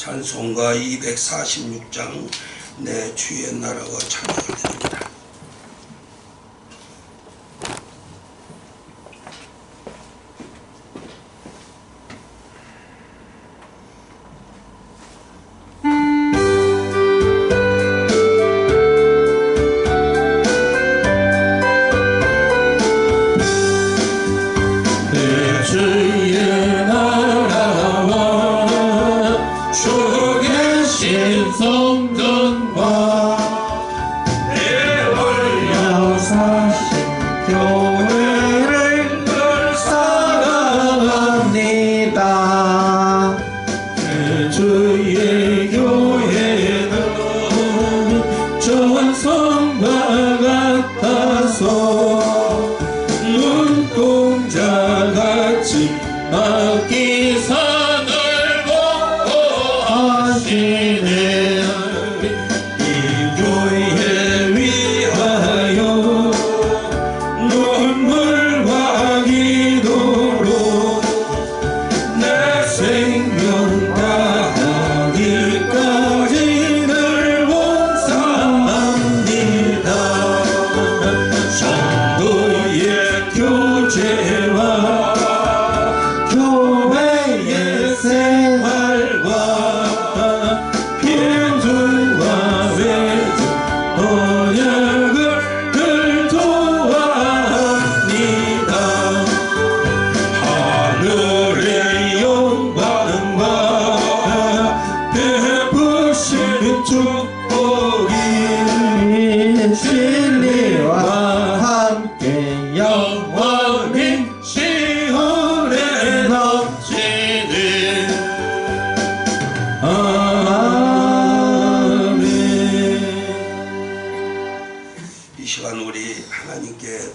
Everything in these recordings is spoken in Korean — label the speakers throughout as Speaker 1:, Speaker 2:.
Speaker 1: 찬송가 246장 내 주의 나라와 찬양을 드립니다.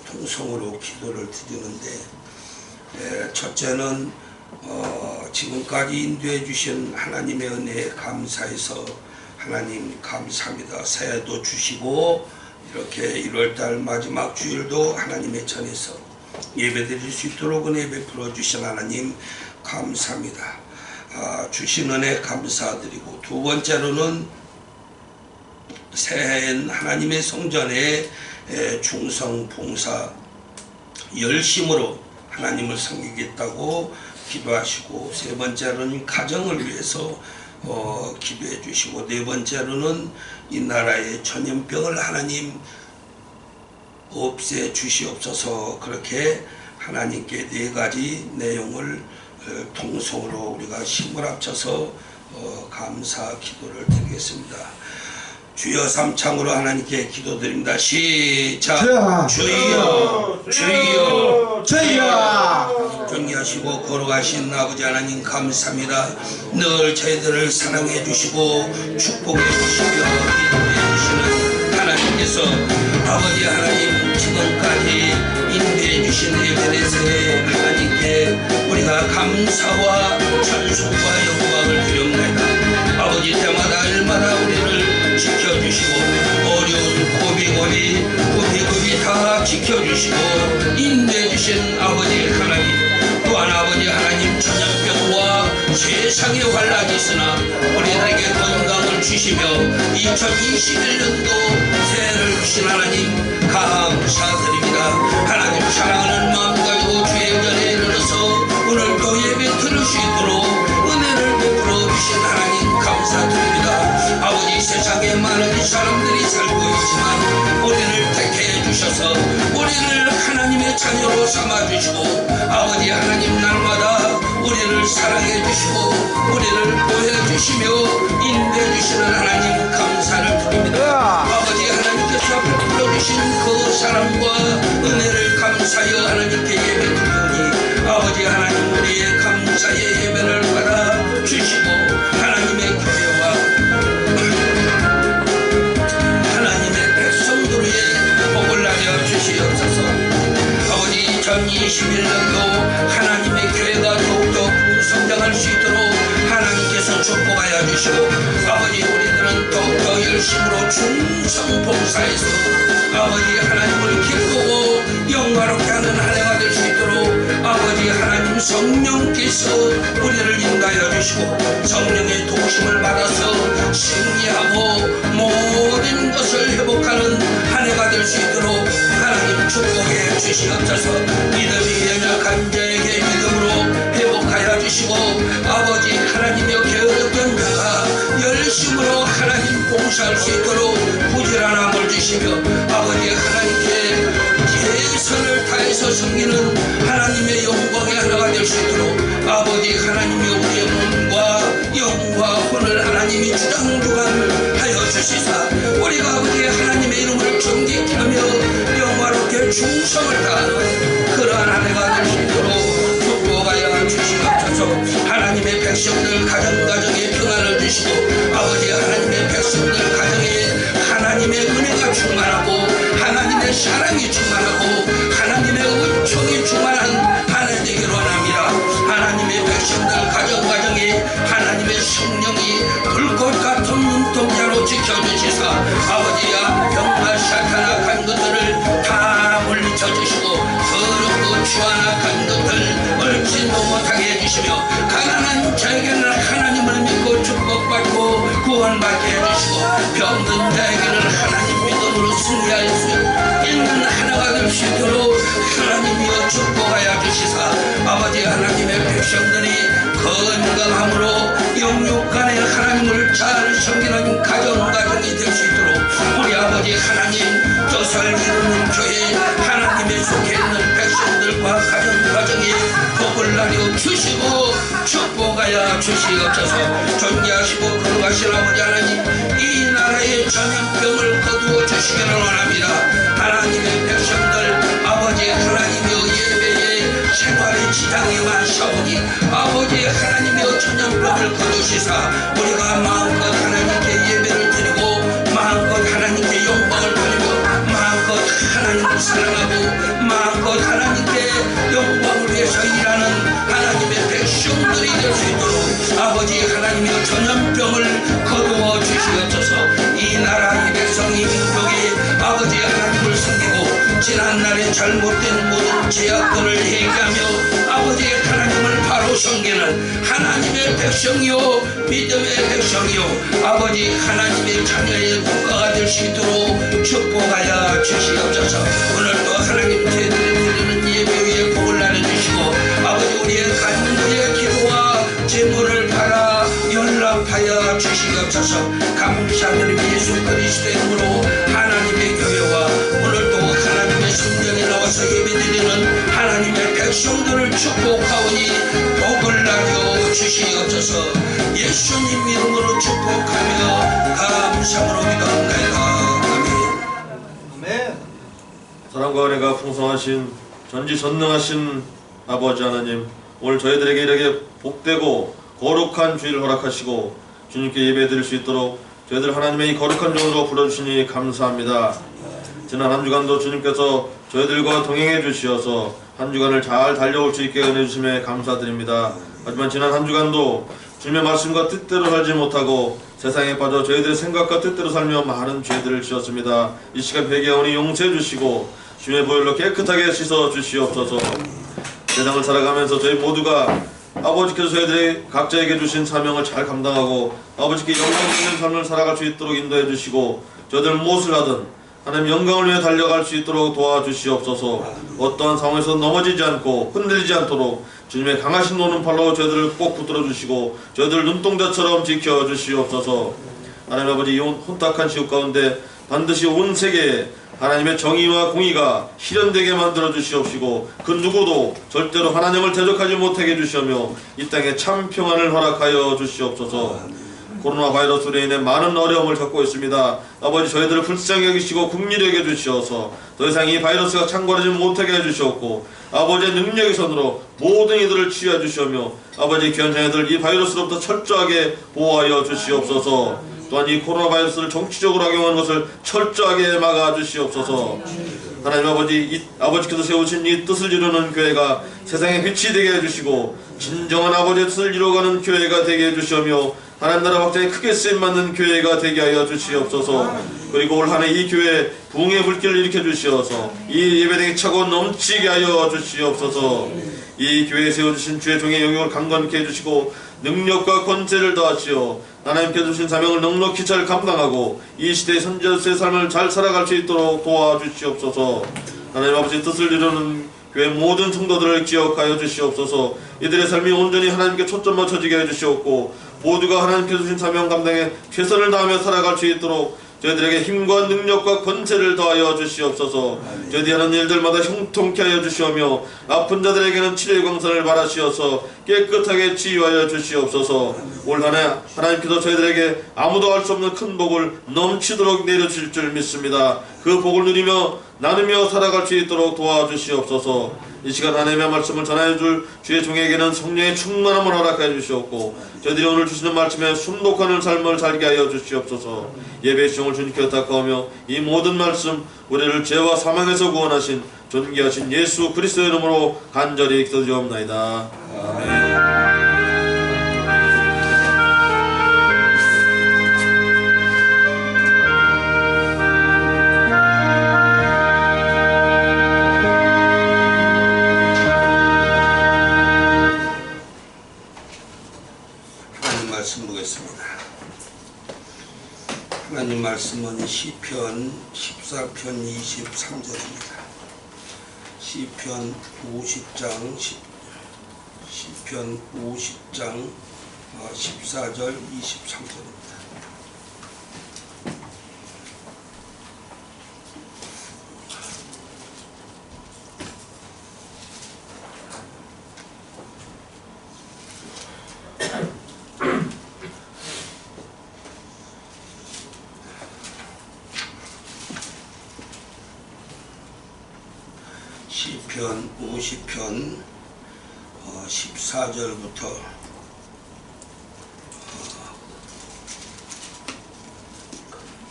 Speaker 1: 통성으로 기도를 드리는데, 첫째는 지금까지 인도해 주신 하나님의 은혜에 감사해서 하나님 감사합니다. 새해도 주시고 이렇게 1월달 마지막 주일도 하나님의 전에서 예배드릴 수 있도록 은혜 베풀어 주신 하나님 감사합니다. 주신 은혜 감사드리고, 두 번째로는 새해엔 하나님의 성전에 충성 봉사 열심으로 하나님을 섬기겠다고 기도하시고, 세 번째로는 가정을 위해서 기도해 주시고, 네 번째로는 이 나라의 전염병을 하나님 없애 주시옵소서. 그렇게 하나님께 네 가지 내용을 통성으로 우리가 힘을 합쳐서 감사 기도를 드리겠습니다. 주여 삼창으로 하나님께 기도드립니다. 시작. 주여 주여 주여. 존귀하시고 거룩하신 아버지 하나님 감사합니다. 늘 저희들을 사랑해 주시고 축복해 주시며 인도해 주시는 하나님께서 아버지 하나님 지금까지 인도해 주신 에베레스트의 하나님께 우리가 감사와 찬송과 영광을 드립니다. 아버지 때마다 일마다 우리를 지켜주시고 어려운 고비고비 다 지켜주시고 인도해주신 아버지 하나님, 또한 아버지 하나님 전염병과 세상의 환란이 있으나 우리에게 건강을 주시며 2021년도 새해를 주신 하나님 감사드립니다. 하나님 사랑하는 마음 가지고 주의 전에 이르러서 오늘도 예배 들을 수 있도록 은혜를 베풀어 주신 하나님 감사드립니다. 아버지 세상에 많은 사람들이 살고 있지만 우리를 택해 주셔서 우리를 하나님의 자녀로 삼아주시고, 아버지 하나님 날마다 우리를 사랑해 주시고 우리를 보호해 주시며 인도해 주시는 하나님 감사를 드립니다. 아버지 하나님께서 앞에 불러주신 그 사랑과 은혜를 감사하여 하나님께 예배 드리오니, 아버지 하나님 우리의 감사의 예배를 받아 주시고 하나님의 교회와 하나님의 백성들의 복을 나려 주시옵소서. 아버지 2021년도 하나님의 교회가 더욱더 성장할 수 있도록 하나님께서 축복하여 주시고, 아버지 우리들은 더욱더 열심으로 충성 봉사해서 아버지 하나님을 기쁘고 영광롭게 하는 한 해가 될 수 있도록 아버지 하나님 하나님 성령께서 우리를 인도하여 주시고 성령의 도심을 받아서 승리하고 모든 것을 회복하는 한 해가 될 수 있도록 하나님 축복해 주시옵소서. 믿음이 연약한 자에게 믿음으로 회복하여 주시고 아버지 하나님여 게으르던 자가 열심으로 하나님 봉사할 수 있도록 부지런함을 주시며 아버지 하나님께 최선을 다해서 섬기는 하나님의 영광의 하나가 될 수 있도록 아버지 하나님의 우리의 몸과 영과 혼을 하나님이 주장주관하여 주시사 우리가 아버지 하나님의 이름을 존귀케 하며 영화롭게 충성을 다하는 그러한 한 해가 될 수 있도록 축복하여 주시옵소서. 하나님의 백성들 가정가정에 평안을 주시고 아버지 하나님의 백성들 가정에 하나님의 은혜가 충만하고 하나님의 사랑이 충만하고 하나님의 은총이 충만한 한 해 되기로 원합니다. 하나님의 백성들 가정가정에 하나님의 성령이 불꽃 같은 눈동자로 지켜주시사 아버지야 병과 사탄악한 것들을 다 물리쳐 주시고 더럽고 추한악한 것들 얽지도 못하게 해주시며 가난한 자에게는 하나님을 믿고 축복받고 구원받게 해주시고 병든 자에게는 하나님 믿음으로 승리할 수 있는 하나가 될 수 있도록 하나님이여 축복하여 주시사 아버지 하나님의 백성들이 건강함으로 영육간에 하나님을 잘 섬기는 가정가정이 될 수 있도록 우리 아버지 하나님 뜻을 이루는 교회 하나님의 속해 있는 백성들과 가정가정에 복을 나려 주시고 축복하여 주시옵소서. 존귀하시고 거룩하신 아버지 하나님 이 나라의 전염병을 거두어 주시기를 원합니다. 하나님의 백성들 아버지 하나님의 예배에 생활의 지장이 많사오니 아버지 하나님의 전염병을 거두시사 우리가 마음껏 하나님께 예배를 드리고 마음껏 하나님께 영광을 돌리고 마음껏 하나님을 사랑하고 마음껏 하나님께 영광을 위해서 일하는 하나님의 백성들이 될 수 있도록 아버지 하나님의 전염병을 거두어 주시옵소서. 이 나라 이 백성 이 민족이 아버지 하나님을 섬기고 지난날의 잘못된 모든 죄악들을 회개하며 아버지 하나님을 바로 섬기는 하나님의 백성이요 믿음의 백성이요 아버지 하나님의 자녀의 국가가 될 수 있도록 축복하여 주시옵소서. 오늘도 하나님 드리는 예배 위에 복을 나눠주시고 아버지 우리의 간구의 기도와 제물을 받아 연락하여 주시옵소서. 감사드림 예수 그리스도의 이름으로 하나님의 교회와 오늘도 하나님의 성전에 나와서 예배드리는 하나님의 백성들을 축복하오니 복을 나눠 주시옵소서. 예수님 이름으로 축복하며 감사로 기도합니다. 아멘.
Speaker 2: 사랑과 은혜가 풍성하신 전지전능하신 아버지 하나님, 오늘 저희들에게 이렇게 복되고 거룩한 주일을 허락하시고 주님께 예배드릴 수 있도록 저희들 하나님의 이 거룩한 종으로 불러주시니 감사합니다. 지난 한 주간도 주님께서 저희들과 동행해 주시어서 한 주간을 잘 달려올 수 있게 은혜 주심에 감사드립니다. 하지만 지난 한 주간도 주님의 말씀과 뜻대로 살지 못하고 세상에 빠져 저희들의 생각과 뜻대로 살며 많은 죄들을 지었습니다. 이 시간 회개하오니 용서해 주시고 주님의 보혈로 깨끗하게 씻어 주시옵소서. 세상을 살아가면서 저희 모두가 아버지께서 저희들의 각자에게 주신 사명을 잘 감당하고 아버지께 영광 있는 삶을 살아갈 수 있도록 인도해 주시고 저희들 무엇을 하든 하나님 영광을 위해 달려갈 수 있도록 도와주시옵소서. 어떠한 상황에서 넘어지지 않고 흔들리지 않도록 주님의 강하신 오른팔로 저희들을 꼭 붙들어 주시고 저희들 눈동자처럼 지켜 주시옵소서. 하나님 아버지 이 혼탁한 시국 가운데 반드시 온 세계에 하나님의 정의와 공의가 실현되게 만들어 주시옵시고 그 누구도 절대로 하나님을 대적하지 못하게 해주시며 이 땅에 참 평안을 허락하여 주시옵소서. 코로나 바이러스로 인해 많은 어려움을 겪고 있습니다. 아버지 저희들을 불쌍히 여기시고 긍휼히 여겨 주시어서 더 이상 이 바이러스가 창궐하지 못하게 해주시옵고 아버지의 능력의 손으로 모든 이들을 치유해 주시오며 아버지 귀한 자녀들 이 바이러스로부터 철저하게 보호하여 주시옵소서. 또한 이 코로나 바이러스를 정치적으로 악용하는 것을 철저하게 막아 주시옵소서. 하나님 아버지 아버지께서 세우신 이 뜻을 이루는 교회가 세상에 빛이 되게 해주시고 진정한 아버지의 뜻을 이루어가는 교회가 되게 해주시오며 하나님 나라 확장에 크게 쓰임받는 교회가 되게 하여 주시옵소서. 그리고 올 한 해 이 교회 부흥의 불길을 일으켜 주시어서 이 예배당이 차고 넘치게 하여 주시옵소서. 이 교회에 세워주신 주의 종의 영역을 강건케 해주시고 능력과 권세를 더하시어 하나님께 주신 사명을 넉넉히 잘 감당하고 이 시대의 선지자의 삶을 잘 살아갈 수 있도록 도와주시옵소서. 하나님 아버지 뜻을 이루는 교회 모든 성도들을 기억하여 주시옵소서. 이들의 삶이 온전히 하나님께 초점 맞춰지게 해주시옵고 모두가 하나님께 주신 사명 감당에 최선을 다하며 살아갈 수 있도록 저희들에게 힘과 능력과 권세를 더하여 주시옵소서. 저희들이 하는 일들마다 형통케 하여 주시오며 아픈 자들에게는 치료의 광선을 바라시어서 깨끗하게 치유하여 주시옵소서. 올 한 해 하나님께서 저희들에게 아무도 알 수 없는 큰 복을 넘치도록 내려주실 줄 믿습니다. 그 복을 누리며 나누며 살아갈 수 있도록 도와주시옵소서. 이 시간 하나님의 말씀을 전하여줄 주의 종에게는 성령의 충만함을 허락하여 주시옵고 저희들이 오늘 주시는 말씀에 순독하는 삶을 살게 하여 주시옵소서. 예배의 시종을 주님께 닦아오며 이 모든 말씀 우리를 죄와 사망에서 구원하신 존귀하신 예수 그리스도의 이름으로 간절히 기도드리옵나이다. 아멘.
Speaker 1: 말씀 보겠습니다. 하나님 말씀은 시편 14편 23절입니다. 시편 50장 14절 23절입니다. 시편 50편 14절부터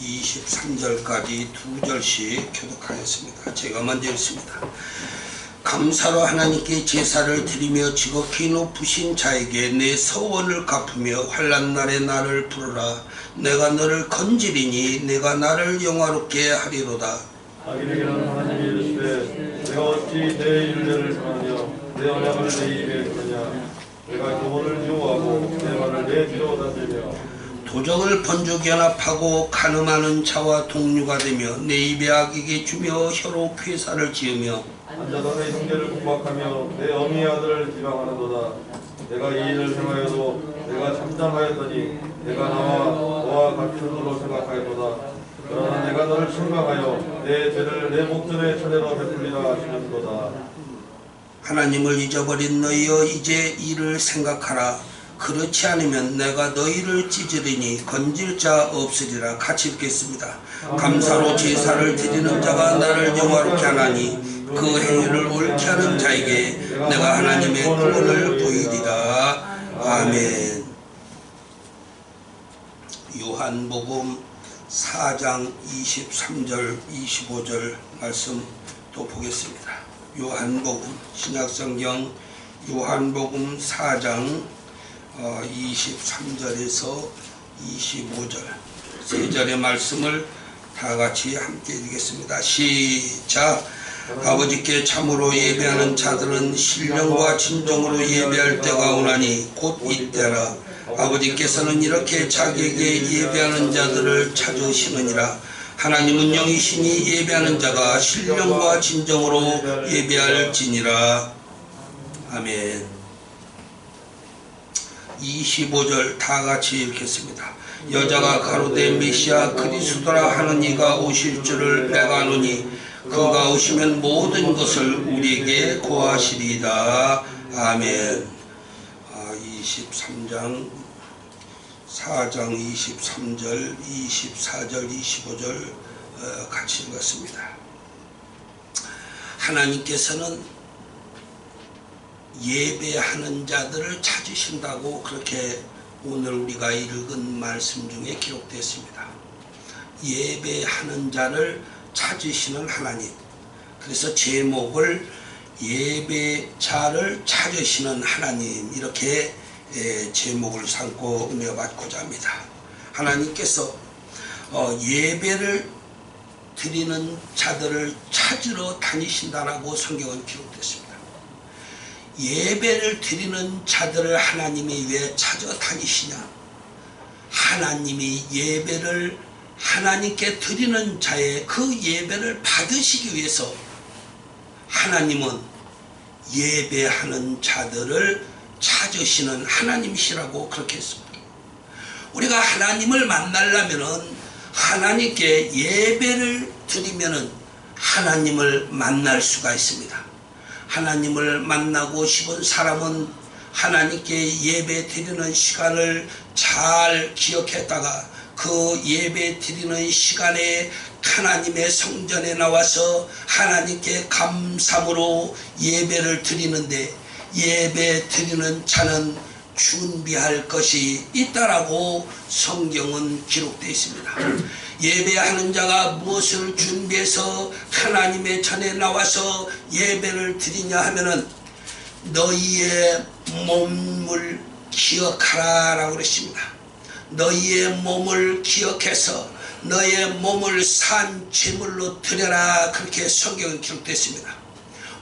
Speaker 1: 23절까지 두 절씩 교독하겠습니다. 제가 먼저 읽습니다. 감사로 하나님께 제사를 드리며 지극히 높으신 자에게 내 서원을 갚으며 환난 날에 나를 부르라. 내가 너를 건지리니 내가 나를 영화롭게 하리로다.
Speaker 2: 자기에게는 하나님이 이르시되 내가 어찌 내 일들을 전하며 내 언약을 내 입에 두느냐. 내가 교훈을 미워하고 내 말을 내 뒤로 다들며
Speaker 1: 도적을 번쩍이 연합하고 간음하는 자와 동류가 되며 내 입에 악에게 주며 혀로 괴사를 지으며
Speaker 2: 앉아서 내 형제를 공박하며 내 어미의 아들을 비방하는도다. 내가 이 일을 행하여도 내가 참담하였더니 내가 너와 같은 걸로 생각하였도다. 그러나 내가 너를 책망하여 내 죄를 내 목전의 차례로 베풀리라 하시는도다.
Speaker 1: 하나님을 잊어버린 너희여 이제 이를 생각하라. 그렇지 않으면 내가 너희를 찢으리니 건질 자 없으리라. 같이 읽겠습니다. 감사로 제사를 드리는 자가 나를 영화롭게 하나니 그 행위를 옳게 하는 자에게 내가 하나님의 구원을 보이리라. 아멘. 요한복음 4장 23절 25절 말씀 또 보겠습니다. 요한복음 신약성경 요한복음 4장 23절에서 25절 세 절의 말씀을 다 같이 함께 읽겠습니다. 시작. 아버지께 참으로 예배하는 자들은 신령과 진정으로 예배할 때가 오나니 곧 이때라. 아버지께서는 이렇게 자기에게 예배하는 자들을 찾으시느니라. 하나님은 영이시니 예배하는 자가 신령과 진정으로 예배할지니라. 아멘. 25절 다 같이 읽겠습니다. 여자가 가로되 메시아 그리스도라 하는 이가 오실 줄을 내가 아노니 그가 오시면 모든 것을 우리에게 고하시리이다. 아멘. 23장 4장 23절 24절 25절 같이 읽었습니다. 하나님께서는 예배하는 자들을 찾으신다고 그렇게 오늘 우리가 읽은 말씀 중에 기록되었습니다. 예배하는 자를 찾으시는 하나님. 그래서 제목을 예배자를 찾으시는 하나님 이렇게 제목을 삼고 은혜 받고자 합니다. 하나님께서 예배를 드리는 자들을 찾으러 다니신다라고 성경은 기록됐습니다. 예배를 드리는 자들을 하나님이 왜 찾아다니시냐? 하나님이 예배를 하나님께 드리는 자의 그 예배를 받으시기 위해서 하나님은 예배하는 자들을 찾으시는 하나님이시라고 그렇게 했습니다. 우리가 하나님을 만나려면은 하나님께 예배를 드리면은 하나님을 만날 수가 있습니다. 하나님을 만나고 싶은 사람은 하나님께 예배 드리는 시간을 잘 기억했다가 그 예배 드리는 시간에 하나님의 성전에 나와서 하나님께 감사함으로 예배를 드리는데, 예배 드리는 자는 준비할 것이 있다라고 성경은 기록되어 있습니다. 예배하는 자가 무엇을 준비해서 하나님의 전에 나와서 예배를 드리냐 하면은 너희의 몸을 기억하라 라고 그랬습니다. 너희의 몸을 기억해서 너의 몸을 산 제물로 드려라, 그렇게 성경은 기록됐습니다.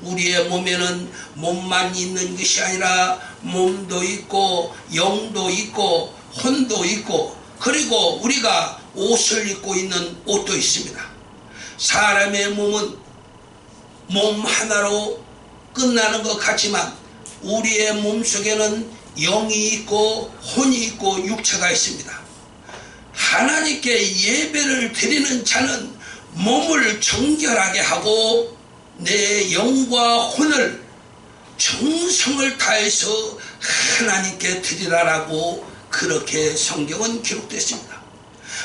Speaker 1: 우리의 몸에는 몸만 있는 것이 아니라 몸도 있고 영도 있고 혼도 있고, 그리고 우리가 옷을 입고 있는 옷도 있습니다. 사람의 몸은 몸 하나로 끝나는 것 같지만 우리의 몸 속에는 영이 있고 혼이 있고 육체가 있습니다. 하나님께 예배를 드리는 자는 몸을 정결하게 하고 내 영과 혼을 정성을 다해서 하나님께 드리라라고 그렇게 성경은 기록됐습니다.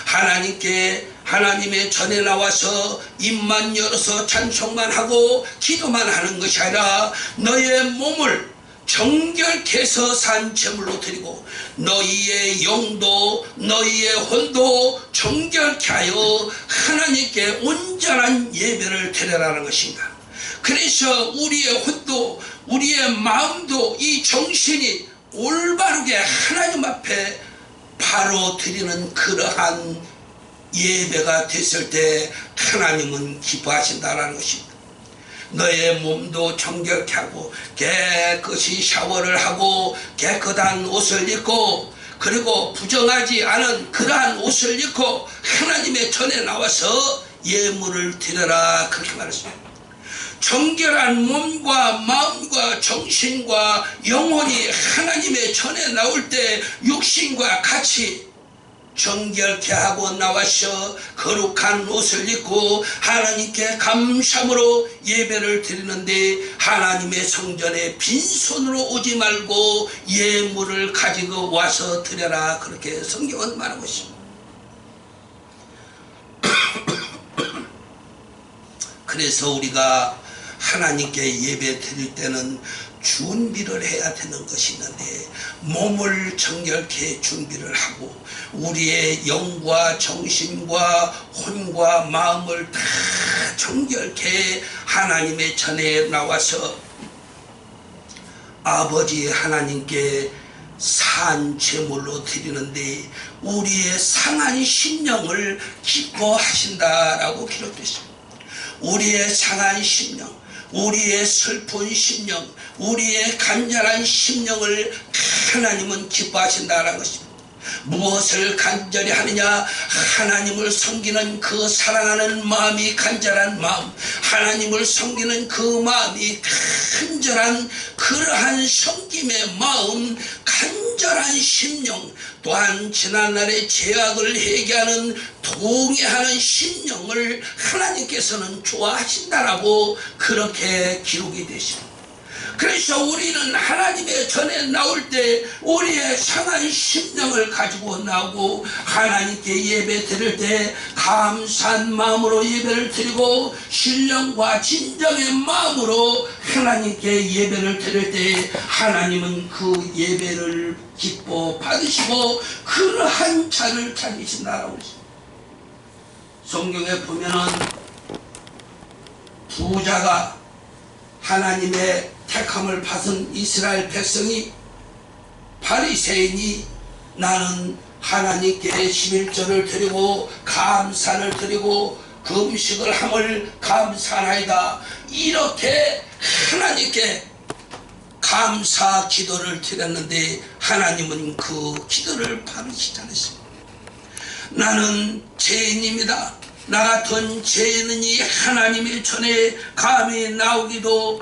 Speaker 1: 하나님께 하나님의 전에 나와서 입만 열어서 찬송만 하고 기도만 하는 것이 아니라 너의 몸을 정결케 해서 산 제물로 드리고 너희의 영도 너희의 혼도 정결케 하여 하나님께 온전한 예배를 드리라는 것입니다. 그래서 우리의 혼도 우리의 마음도 이 정신이 올바르게 하나님 앞에 바로 드리는 그러한 예배가 됐을 때 하나님은 기뻐하신다라는 것입니다. 너의 몸도 정결케 하고 깨끗이 샤워를 하고 깨끗한 옷을 입고 그리고 부정하지 않은 그러한 옷을 입고 하나님의 전에 나와서 예물을 드려라, 그렇게 말했습니다. 정결한 몸과 마음과 정신과 영혼이 하나님의 전에 나올 때 육신과 같이 정결케 하고 나와서 거룩한 옷을 입고 하나님께 감사함으로 예배를 드리는데, 하나님의 성전에 빈손으로 오지 말고 예물을 가지고 와서 드려라, 그렇게 성경은 말하고 있습니다. 그래서 우리가 하나님께 예배 드릴 때는 준비를 해야 되는 것이 있는데, 몸을 정결케 준비를 하고 우리의 영과 정신과 혼과 마음을 다 정결케 하나님의 전에 나와서 아버지 하나님께 산 제물로 드리는데 우리의 상한 심령을 기뻐하신다라고 기록됐습니다. 우리의 상한 심령, 우리의 슬픈 심령, 우리의 간절한 심령을 하나님은 기뻐하신다라는 것입니다. 무엇을 간절히 하느냐? 하나님을 섬기는 그 사랑하는 마음이 간절한 마음, 하나님을 섬기는 그 마음이 간절한 그러한 섬김의 마음, 간절한 심령, 또한 지난날의 죄악을 회개하는 동의하는 심령을 하나님께서는 좋아하신다라고 그렇게 기록이 되십니다. 그래서 우리는 하나님의 전에 나올 때 우리의 상한 심령을 가지고 나오고 하나님께 예배 드릴 때 감사한 마음으로 예배를 드리고 신령과 진정의 마음으로 하나님께 예배를 드릴 때 하나님은 그 예배를 기뻐 받으시고 그러한 자를 찾으신다라고 했습니다. 성경에 보면은 부자가 하나님의 택함을 받은 이스라엘 백성이 바리새인이 나는 하나님께 11절을 드리고 감사를 드리고 그 음식을 함을 감사하나이다. 이렇게 하나님께 감사 기도를 드렸는데 하나님은 그 기도를 받으시지 않으십니다. 나는 죄인입니다. 나 같은 죄인이 하나님의 전에 감히 나오기도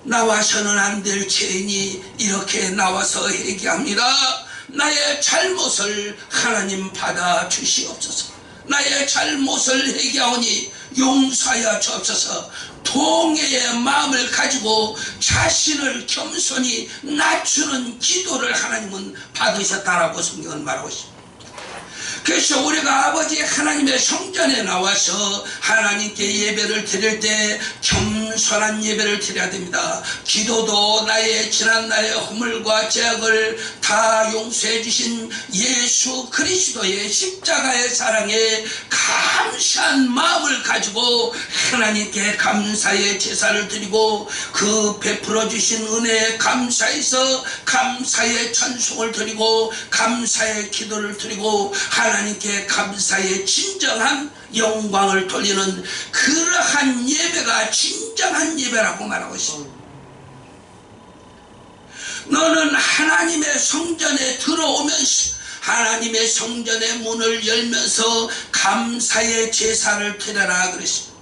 Speaker 1: 나와서는 안 될 죄인이 이렇게 나와서 회개합니다. 나의 잘못을 하나님 받아 주시옵소서. 나의 잘못을 회개하오니 용서하여 주옵소서. 통회의 마음을 가지고 자신을 겸손히 낮추는 기도를 하나님은 받으셨다라고 성경은 말하고 있습니다. 그래서 우리가 아버지 하나님의 성전에 나와서 하나님께 예배를 드릴 때 겸손한 예배를 드려야 됩니다. 기도도 나의 지난날의 허물과 죄악을 다 용서해 주신 예수 그리스도의 십자가의 사랑에 감사한 마음을 가지고 하나님께 감사의 제사를 드리고 그 베풀어 주신 은혜에 감사해서 감사의 찬송을 드리고 감사의 기도를 드리고 하나님께 감사의 진정한 영광을 돌리는 그러한 예배가 진정한 예배라고 말하고 있습니다. 너는 하나님의 성전에 들어오면서 하나님의 성전의 문을 열면서 감사의 제사를 드려라 그랬습니다.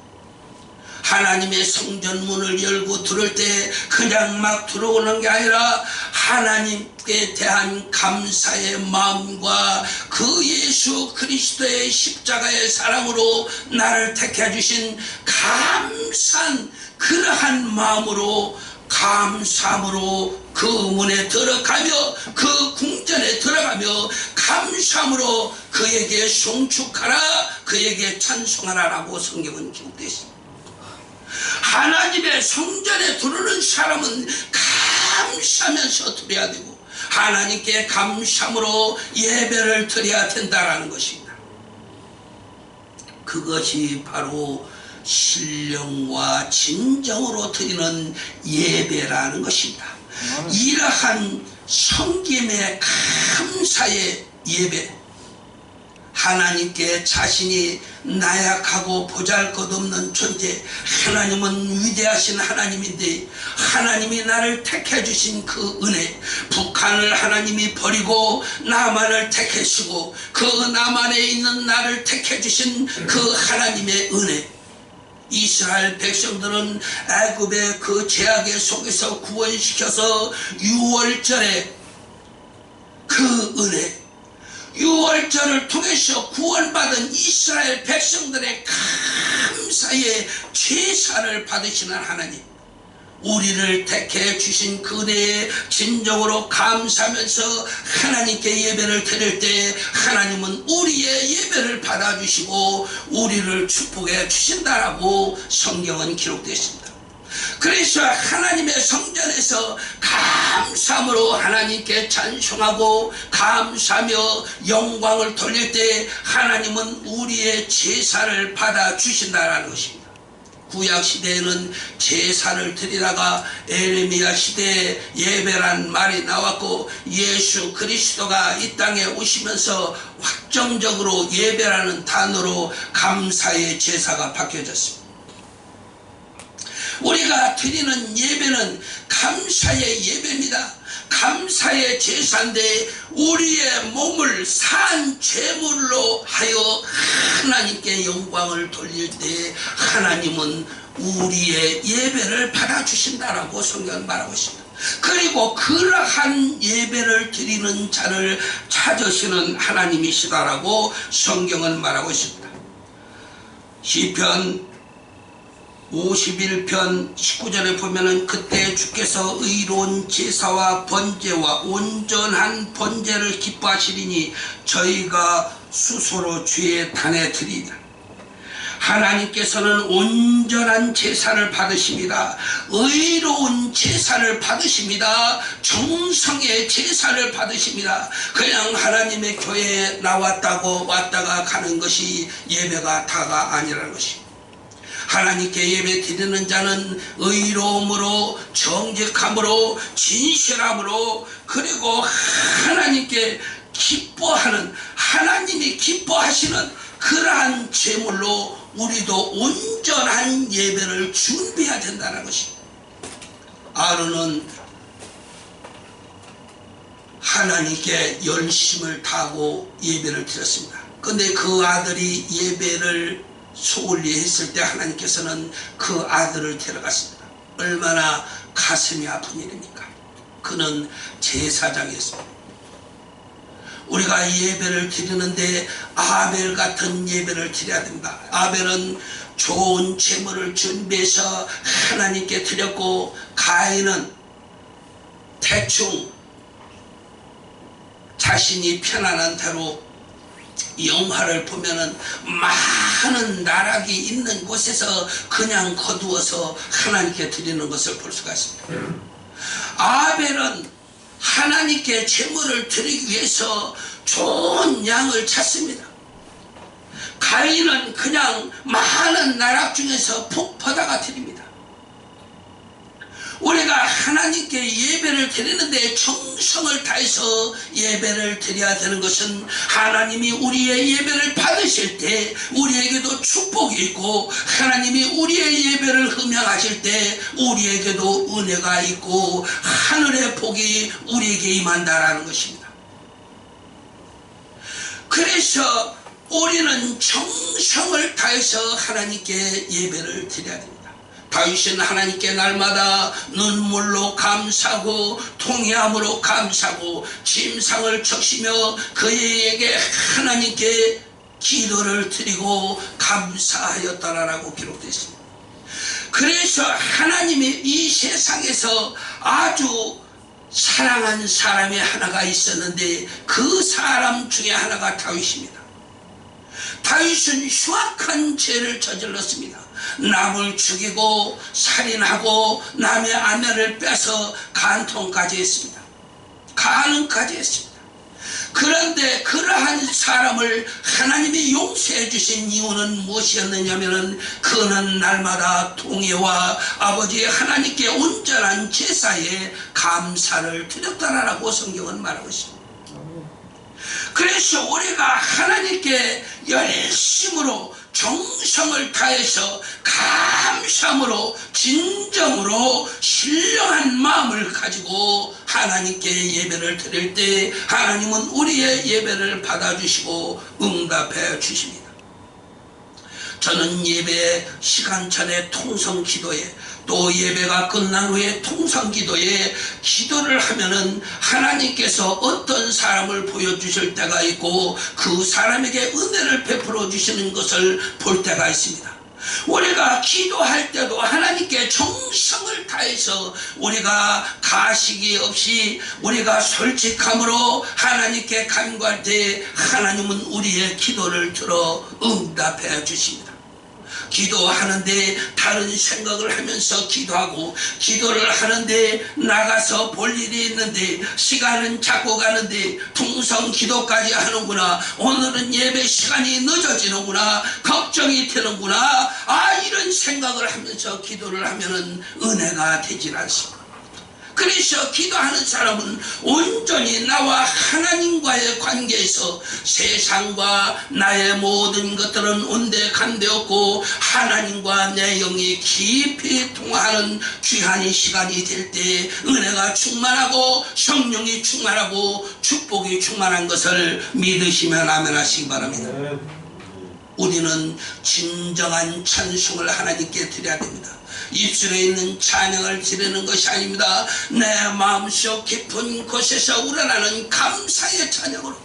Speaker 1: 하나님의 성전 문을 열고 들어올 때 그냥 막 들어오는 게 아니라 하나님께 대한 감사의 마음과 그 예수 그리스도의 십자가의 사랑으로 나를 택해 주신 감사한 그러한 마음으로 감사함으로 그 문에 들어가며 그 궁전에 들어가며 감사함으로 그에게 송축하라 그에게 찬송하라 라고 성경은 기록되어 있습니다. 하나님의 성전에 들어오는 사람은 감사하면서 드려야 되고 하나님께 감사함으로 예배를 드려야 된다라는 것입니다. 그것이 바로 신령과 진정으로 드리는 예배라는 것입니다. 이러한 성김의 감사의 예배, 하나님께 자신이 나약하고 보잘것없는 존재, 하나님은 위대하신 하나님인데 하나님이 나를 택해 주신 그 은혜, 북한을 하나님이 버리고 남한을 택하시고 그 남한에 있는 나를 택해 주신 그 하나님의 은혜, 이스라엘 백성들은 애굽의 그 죄악의 속에서 구원시켜서 6월절에 그 은혜, 6월절을 통해서 구원받은 이스라엘 백성들의 감사의 제사를 받으시는 하나님, 우리를 택해 주신 그 은혜에 진정으로 감사하면서 하나님께 예배를 드릴 때 하나님은 우리의 예배를 받아주시고 우리를 축복해 주신다라고 성경은 기록되어 있습니다. 그래서 하나님의 성전에서 감사함으로 하나님께 찬송하고 감사하며 영광을 돌릴 때 하나님은 우리의 제사를 받아주신다라는 것입니다. 구약시대에는 제사를 드리다가 에레미야 시대에 예배란 말이 나왔고 예수 그리스도가 이 땅에 오시면서 확정적으로 예배라는 단어로 감사의 제사가 바뀌어졌습니다. 우리가 드리는 예배는 감사의 예배입니다. 감사의 제사인데 우리의 몸을 산 제물로 하여 하나님께 영광을 돌릴 때 하나님은 우리의 예배를 받아주신다라고 성경은 말하고 있습니다. 그리고 그러한 예배를 드리는 자를 찾으시는 하나님이시다라고 성경은 말하고 있습니다. 시편 51편 19절에 보면은 그때 주께서 의로운 제사와 번제와 온전한 번제를 기뻐하시리니 저희가 수소로 주의 단에 드리다. 하나님께서는 온전한 제사를 받으십니다. 의로운 제사를 받으십니다. 정성의 제사를 받으십니다. 그냥 하나님의 교회에 나왔다고 왔다가 가는 것이 예배가 다가 아니라는 것입니다. 하나님께 예배 드리는 자는 의로움으로 정직함으로 진실함으로 그리고 하나님께 기뻐하는, 하나님이 기뻐하시는 그러한 제물로 우리도 온전한 예배를 준비해야 된다는 것입니다. 아론은 하나님께 열심을 다하고 예배를 드렸습니다. 그런데 그 아들이 예배를 소홀히 했을 때 하나님께서는 그 아들을 데려갔습니다. 얼마나 가슴이 아픈 일입니까? 그는 제사장이었습니다. 우리가 예배를 드리는데 아벨 같은 예배를 드려야 됩니다. 아벨은 좋은 제물을 준비해서 하나님께 드렸고, 가인은 대충 자신이 편안한 대로 영화를 보면은 많은 나락이 있는 곳에서 그냥 거두어서 하나님께 드리는 것을 볼 수가 있습니다. 아벨은 하나님께 제물을 드리기 위해서 좋은 양을 찾습니다. 가인은 그냥 많은 나락 중에서 폭포다가 드립니다. 우리가 하나님께 예배를 드리는데 정성을 다해서 예배를 드려야 되는 것은, 하나님이 우리의 예배를 받으실 때 우리에게도 축복이 있고, 하나님이 우리의 예배를 흠양하실 때 우리에게도 은혜가 있고 하늘의 복이 우리에게 임한다라는 것입니다. 그래서 우리는 정성을 다해서 하나님께 예배를 드려야 됩니다. 다윗은 하나님께 날마다 눈물로 감사하고 통회함으로 감사하고 침상을 적시며 그에게 하나님께 기도를 드리고 감사하였다라고 기록되어 있습니다. 그래서 하나님이 이 세상에서 아주 사랑한 사람이 하나가 있었는데, 그 사람 중에 하나가 다윗입니다. 다윗은 흉악한 죄를 저질렀습니다. 남을 죽이고 살인하고 남의 아내를 빼서 간통까지 했습니다. 간음까지 했습니다. 그런데 그러한 사람을 하나님이 용서해 주신 이유는 무엇이었느냐면, 그는 날마다 통회와 아버지 하나님께 온전한 제사에 감사를 드렸다라고 성경은 말하고 있습니다. 그래서 우리가 하나님께 열심으로 정성을 다해서 감사함으로 진정으로 신령한 마음을 가지고 하나님께 예배를 드릴 때 하나님은 우리의 예배를 받아주시고 응답해 주십니다. 저는 예배 시간 전에 통성 기도에, 또 예배가 끝난 후에 통성 기도에 기도를 하면은 하나님께서 어떤 사람을 보여주실 때가 있고 그 사람에게 은혜를 베풀어 주시는 것을 볼 때가 있습니다. 우리가 기도할 때도 하나님께 정성을 다해서 우리가 가식이 없이 우리가 솔직함으로 하나님께 간구할 때 하나님은 우리의 기도를 들어 응답해 주십니다. 기도하는데 다른 생각을 하면서 기도하고, 기도를 하는데 나가서 볼 일이 있는데 시간은 자꾸 가는데 통성 기도까지 하는구나, 오늘은 예배 시간이 늦어지는구나, 걱정이 되는구나, 이런 생각을 하면서 기도를 하면은 은혜가 되질 않습니다. 그래서 기도하는 사람은 온전히 나와 하나님과의 관계에서 세상과 나의 모든 것들은 온데간데 없고 하나님과 내 영이 깊이 통하는 귀한 시간이 될 때 은혜가 충만하고 성령이 충만하고 축복이 충만한 것을 믿으시면 아멘 하시기 바랍니다. 우리는 진정한 찬송을 하나님께 드려야 됩니다. 입술에 있는 찬양을 드리는 것이 아닙니다. 내 마음속 깊은 곳에서 우러나는 감사의 찬양으로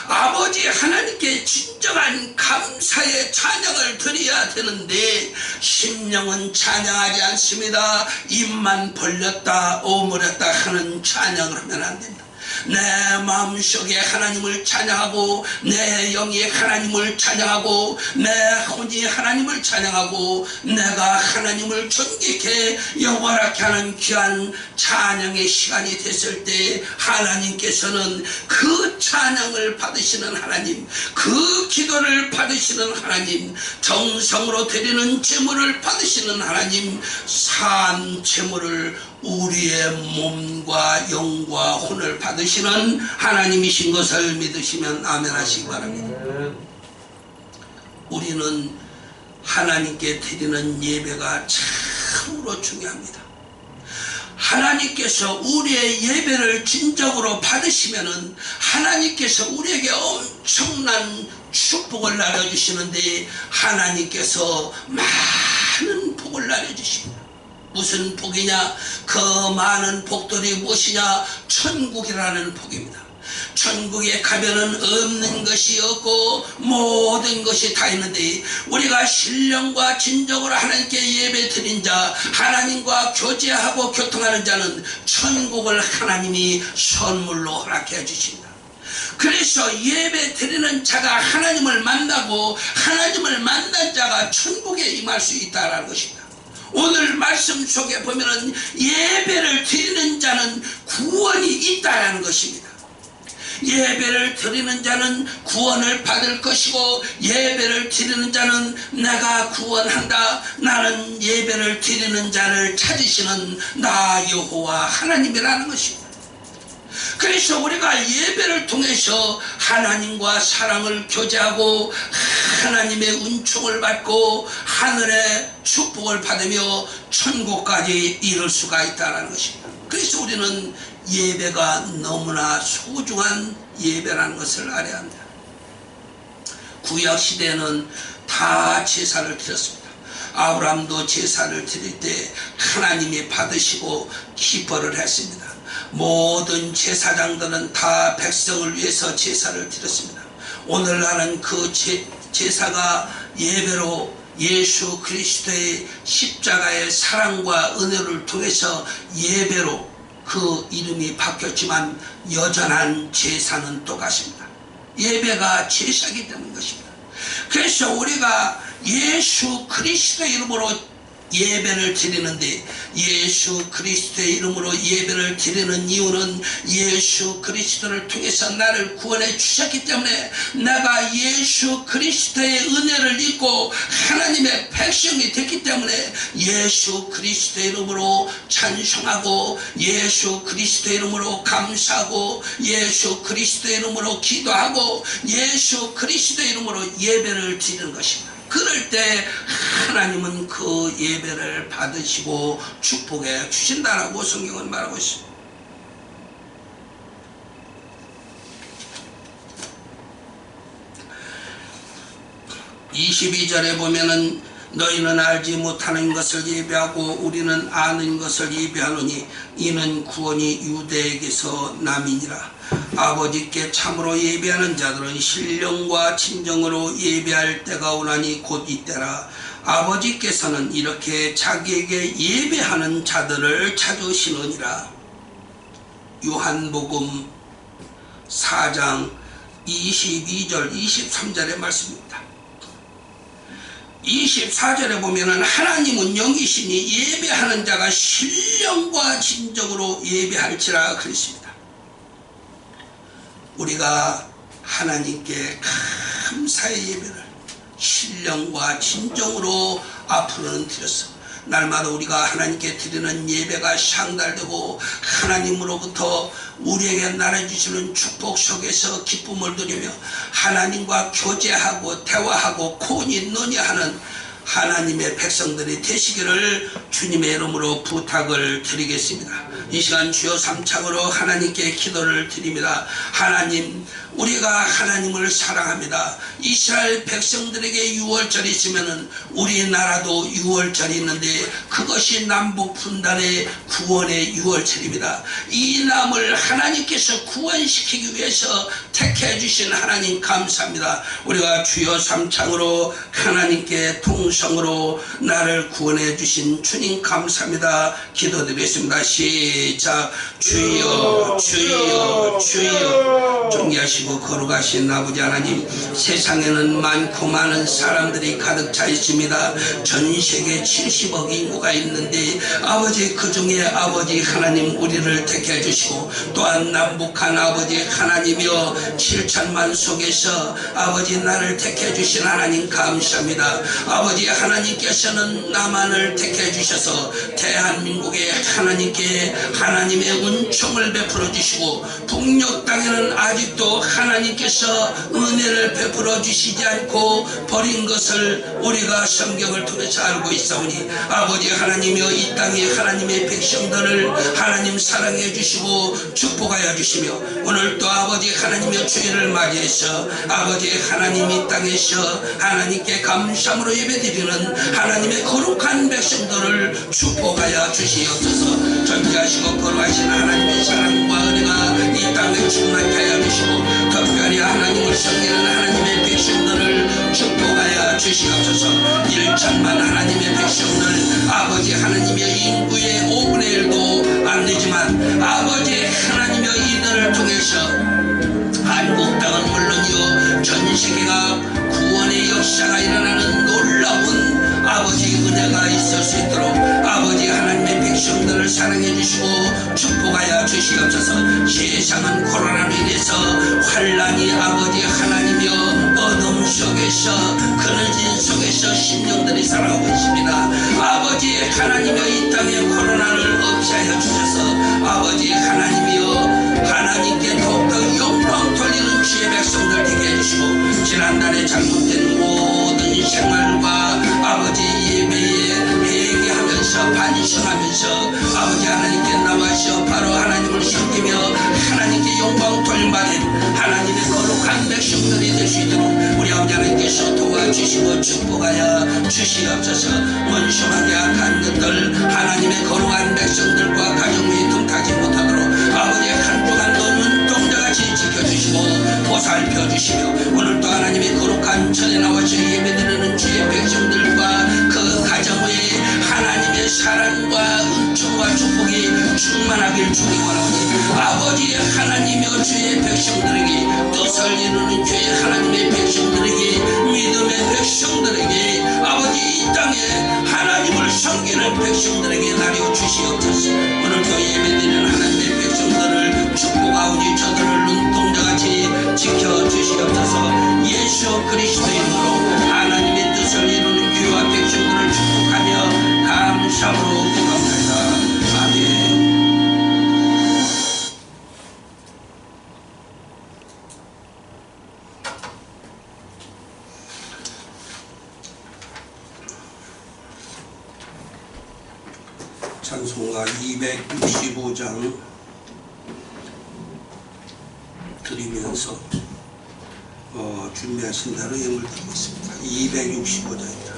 Speaker 1: 아버지 하나님께 진정한 감사의 찬양을 드려야 되는데, 심령은 찬양하지 않습니다. 입만 벌렸다 오므렸다 하는 찬양을 하면 안 됩니다. 내 마음속에 하나님을 찬양하고 내 영이 하나님을 찬양하고 내 혼이 하나님을 찬양하고 내가 하나님을 존귀케 영원하게 하는 귀한 찬양의 시간이 됐을 때 하나님께서는 그 찬양을 받으시는 하나님, 그 기도를 받으시는 하나님, 정성으로 드리는 제물을 받으시는 하나님, 산 제물을 우리의 몸과 영과 혼을 받으시는 하나님이신 것을 믿으시면 아멘 하시기 바랍니다. 우리는 하나님께 드리는 예배가 참으로 중요합니다. 하나님께서 우리의 예배를 진정으로 받으시면은 하나님께서 우리에게 엄청난 축복을 나눠주시는데, 하나님께서 많은 복을 나눠주십니다. 무슨 복이냐? 그 많은 복들이 무엇이냐? 천국이라는 복입니다. 천국에 가면은 없는 것이 없고 모든 것이 다 있는데, 우리가 신령과 진정으로 하나님께 예배 드린 자, 하나님과 교제하고 교통하는 자는 천국을 하나님이 선물로 허락해 주십니다. 그래서 예배 드리는 자가 하나님을 만나고 하나님을 만난 자가 천국에 임할 수 있다는 것입니다. 오늘 말씀 속에 보면은 예배를 드리는 자는 구원이 있다는 것입니다. 예배를 드리는 자는 구원을 받을 것이고, 예배를 드리는 자는 내가 구원한다, 나는 예배를 드리는 자를 찾으시는 나 여호와 하나님이라는 것입니다. 그래서 우리가 예배를 통해서 하나님과 사랑을 교제하고 하나님의 은총을 받고 하늘의 축복을 받으며 천국까지 이룰 수가 있다는 것입니다. 그래서 우리는 예배가 너무나 소중한 예배라는 것을 알아야 합니다. 구약시대에는 다 제사를 드렸습니다. 아브라함도 제사를 드릴 때 하나님이 받으시고 기뻐를 했습니다. 모든 제사장들은 다 백성을 위해서 제사를 드렸습니다. 오늘날은 그 제사가 예배로 예수 그리스도의 십자가의 사랑과 은혜를 통해서 예배로 그 이름이 바뀌었지만 여전한 제사는 똑같습니다. 예배가 제사이기 때문인 것입니다. 그래서 우리가 예수 그리스도의 이름으로 예배를 드리는데, 예수 그리스도의 이름으로 예배를 드리는 이유는 예수 그리스도를 통해서 나를 구원해 주셨기 때문에, 내가 예수 그리스도의 은혜를 입고 하나님의 백성이 됐기 때문에 예수 그리스도의 이름으로 찬송하고 예수 그리스도의 이름으로 감사하고 예수 그리스도의 이름으로 기도하고 예수 그리스도의 이름으로 예배를 드리는 것입니다. 그럴 때 하나님은 그 예배를 받으시고 축복해 주신다라고 성경은 말하고 있습니다. (22절에) 보면은 너희는 알지 못하는 것을 예배하고 우리는 아는 것을 예배하노니 이는 구원이 유대에게서 남이니라. 아버지께 참으로 예배하는 자들은 신령과 진정으로 예배할 때가 오나니 곧 이때라. 아버지께서는 이렇게 자기에게 예배하는 자들을 찾으시느니라. 요한복음 4장 22절 23절의 말씀입니다. 24절에 보면은 하나님은 영이시니 예배하는 자가 신령과 진정으로 예배할지라 그랬습니다. 우리가 하나님께 감사의 예배를 신령과 진정으로 앞으로는 드렸어. 날마다 우리가 하나님께 드리는 예배가 상달되고 하나님으로부터 우리에게 나눠주시는 축복 속에서 기쁨을 누리며 하나님과 교제하고 대화하고 코니 논의하는 하나님의 백성들이 되시기를 주님의 이름으로 부탁을 드리겠습니다. 이 시간 주여 삼창으로 하나님께 기도를 드립니다. 하나님, 우리가 하나님을 사랑합니다. 이스라엘 백성들에게 유월절이 있으면은 우리나라도 유월절이 있는데 그것이 남북 분단의 구원의 유월절입니다. 이 남을 하나님께서 구원시키기 위해서 택해 주신 하나님 감사합니다. 우리가 주여 삼창으로 하나님께 통성으로 나를 구원해 주신 주님 감사합니다. 기도드리겠습니다. 시작. 시작. 주여 주여 주여. 존귀하시고 거룩하신 아버지 하나님, 세상에는 많고 많은 사람들이 가득 차 있습니다. 전 세계 70억 인구가 있는데 아버지, 그 중에 아버지 하나님 우리를 택해 주시고, 또한 남북한 아버지 하나님이여 7천만 속에서 아버지 나를 택해 주신 하나님 감사합니다. 아버지 하나님께서는 나만을 택해 주셔서 대한민국에 하나님께 하나님의 은총을 베풀어 주시고, 북녘 땅에는 아직도 하나님께서 은혜를 베풀어 주시지 않고 버린 것을 우리가 성경을 통해서 알고 있사오니, 아버지 하나님이여 이 땅에 하나님의 백성들을 하나님 사랑해 주시고 축복하여 주시며, 오늘 또 아버지 하나님이여 주일을 맞이해서 아버지 하나님 이 땅에서 하나님께 감사함으로 예배드리는 하나님의 거룩한 백성들을 축복하여 주시옵소서. 존귀하시고 거룩하신 하나님의 사랑과 은혜가 이 땅에 충만케 하여 주시고, 특별히 하나님을 섬기는 하나님의 백성들을 축복하여 주시옵소서. 1천만 하나님의 백성들, 아버지 하나님의 인구의 5분의 1도 안 되지만 아버지 하나님의 이들을 통해서 한국 땅은 물론이요 전 세계가 구원의 역사가 일어나는 놀라운 아버지 은혜가 있을 수 있도록 아버지 하나님의 백성들을 사랑해 주시고 축복하여 주시옵소서. 세상은 코로나로 인해서 환란이 아버지 하나님이여 어둠 속에서 그늘진 속에서 심령들이 살아가고 있습니다. 아버지 하나님이여 이 땅에 코로나를 없애하여 주셔서 아버지 하나님이여 하나님께 더욱더 영광 돌리는 주의 백성들 되게 해주시고, 지난날에 잘못된 모든 생활과 아버지 예배에 회개하면서 반성하면서 아버지 하나님께 나와서 바로 하나님을 섬기며 하나님께 영광 돌바된 하나님의 거룩한 백성들이 될 수 있도록 우리 아버지 하나님께서 도와주시고 축복하여 주시옵소서. 원수하게 악한 것들 하나님의 거룩한 백성들과 가정이 tum타지 못하도록 아버지 한 주간도 눈동자같이 지켜주시고 보살펴주시며, 오늘 또 하나님의 거룩한 전에 나와서 예배드리는 주의 백성들과 그 가정 외에 하나님의 사랑과 은총과 축복이 충만하길 주님 원하오니, 아버지 하나님이여 주의 백성들에게, 뜻을 이루는 주의 하나님의 백성들에게, 믿음의 백성들에게, 아버지 이 땅에 하나님을 섬기는 백성들에게 나뉘어 주시옵소서. 오늘 또 예배드리는 하나님의 백성들을 축복하오니 저들을 눈동자같이 지켜주시옵소서. 예수 그리스도의 이름으로 하나님의 뜻을 이루는 귀와 백성들을 축복하며 감사함으로 기도합니다. 아멘. 찬송가 265장 드리면서 준비하신 대로 예물 드리겠습니다. 265장입니다.